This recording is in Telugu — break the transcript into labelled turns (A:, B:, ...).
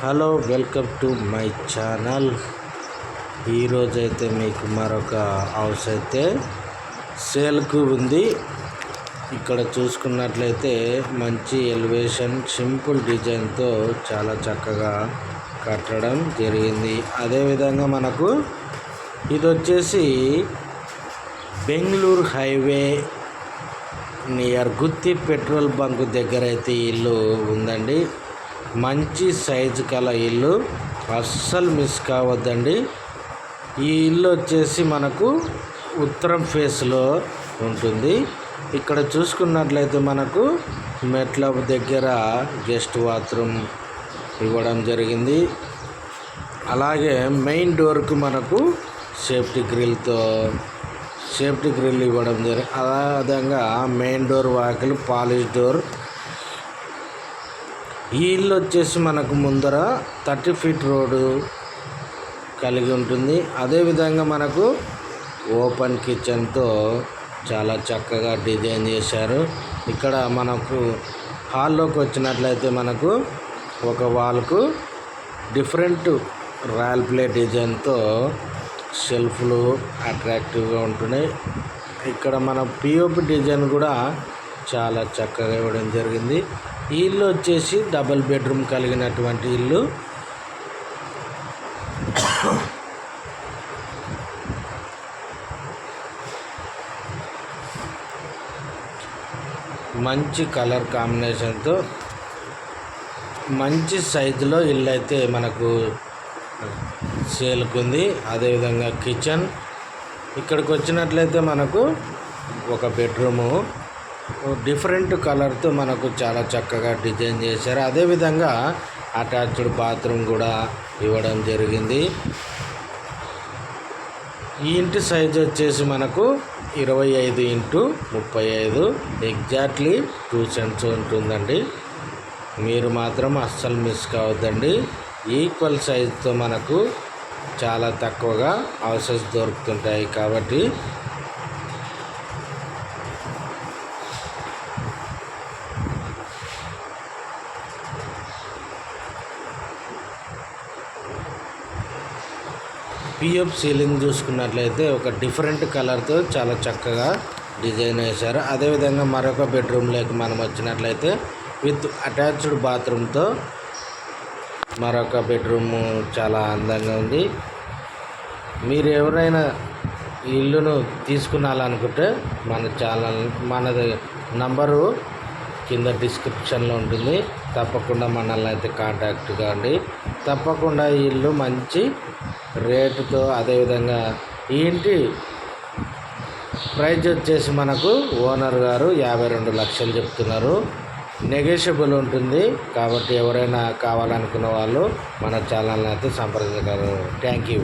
A: Hello, welcome to my channel. ఈరోజైతే మీకు మరొక హౌస్ అయితే సేల్కు ఉంది. ఇక్కడ చూసుకున్నట్లయితే మంచి ఎలివేషన్, సింపుల్ డిజైన్తో చాలా చక్కగా కట్టడం జరిగింది. అదేవిధంగా మనకు ఇది వచ్చేసి బెంగళూరు హైవే నియర్ గుత్తి పెట్రోల్ బంక్ దగ్గర అయితే ఇల్లు ఉందండి. మంచి సైజు కల ఇల్లు, అస్సలు మిస్ కావద్దండి. ఈ ఇల్లు వచ్చేసి మనకు ఉత్తరం ఫేస్లో ఉంటుంది. ఇక్కడ చూసుకున్నట్లయితే మనకు మెట్ల దగ్గర గెస్ట్ బాత్రూమ్ ఇవ్వడం జరిగింది. అలాగే మెయిన్ డోర్కు మనకు సేఫ్టీ గ్రిల్ ఇవ్వడం జరిగింది. అదేవిధంగా మెయిన్ డోర్ వాకిలి పాలిష్ డోర్. ఈ ఇల్లు వచ్చేసి మనకు ముందర 30 ఫీట్ రోడ్డు కలిగి ఉంటుంది. అదేవిధంగా మనకు ఓపెన్ కిచెన్తో చాలా చక్కగా డిజైన్ చేశారు. ఇక్కడ మనకు హాల్లోకి వచ్చినట్లయితే మనకు ఒక వాల్కు డిఫరెంట్ రాయల్ ప్లే డిజైన్తో షెల్ఫ్లు అట్రాక్టివ్గా ఉంటున్నాయి. ఇక్కడ మన పిఓపి డిజైన్ కూడా చాలా చక్కగా ఇవ్వడం జరిగింది. ఈ ఇల్లు వచ్చేసి డబుల్ బెడ్రూమ్ కలిగినటువంటి ఇల్లు. మంచి కలర్ కాంబినేషన్తో మంచి సైజులో ఇల్లు అయితే మనకు సేల్కుంది. అదేవిధంగా కిచెన్ ఇక్కడికి వచ్చినట్లయితే మనకు ఒక బెడ్రూము డిఫరెంట్ కలర్తో మనకు చాలా చక్కగా డిజైన్ చేశారు. అదేవిధంగా అటాచ్డ్ బాత్రూమ్ కూడా ఇవ్వడం జరిగింది. ఈ ఇంటి సైజ్ వచ్చేసి మనకు 25x35 ఎగ్జాక్ట్లీ 2 సెంట్స్ ఉంటుందండి. మీరు మాత్రం అస్సలు మిస్ కావద్దండి. ఈక్వల్ సైజుతో మనకు చాలా తక్కువగా హౌసెస్ దొరుకుతుంటాయి. కాబట్టి పిఎఫ్ సీలింగ్ చూసుకున్నట్లయితే ఒక డిఫరెంట్ కలర్తో చాలా చక్కగా డిజైన్ వేశారు. అదేవిధంగా మరొక బెడ్రూమ్లోకి మనం వచ్చినట్లయితే విత్ అటాచ్డ్ బాత్రూమ్తో మరొక బెడ్రూము చాలా అందంగా ఉంది. మీరు ఎవరైనా ఇల్లును తీసుకున్నాలనుకుంటే మనది నంబరు కింద డిస్క్రిప్షన్లో ఉంటుంది. తప్పకుండా మనల్ని అయితే కాంటాక్ట్ కాండి. తప్పకుండా ఈ ఇల్లు మంచి రేటుతో, అదేవిధంగా ఈ ఇంటి ప్రైజ్ వచ్చేసి మనకు ఓనర్ గారు 52 లక్షలు చెప్తున్నారు. నెగోషియబుల్ ఉంటుంది. కాబట్టి ఎవరైనా కావాలనుకున్న వాళ్ళు మన ఛానల్ని అయితే సంప్రదించగలరు. Thank you.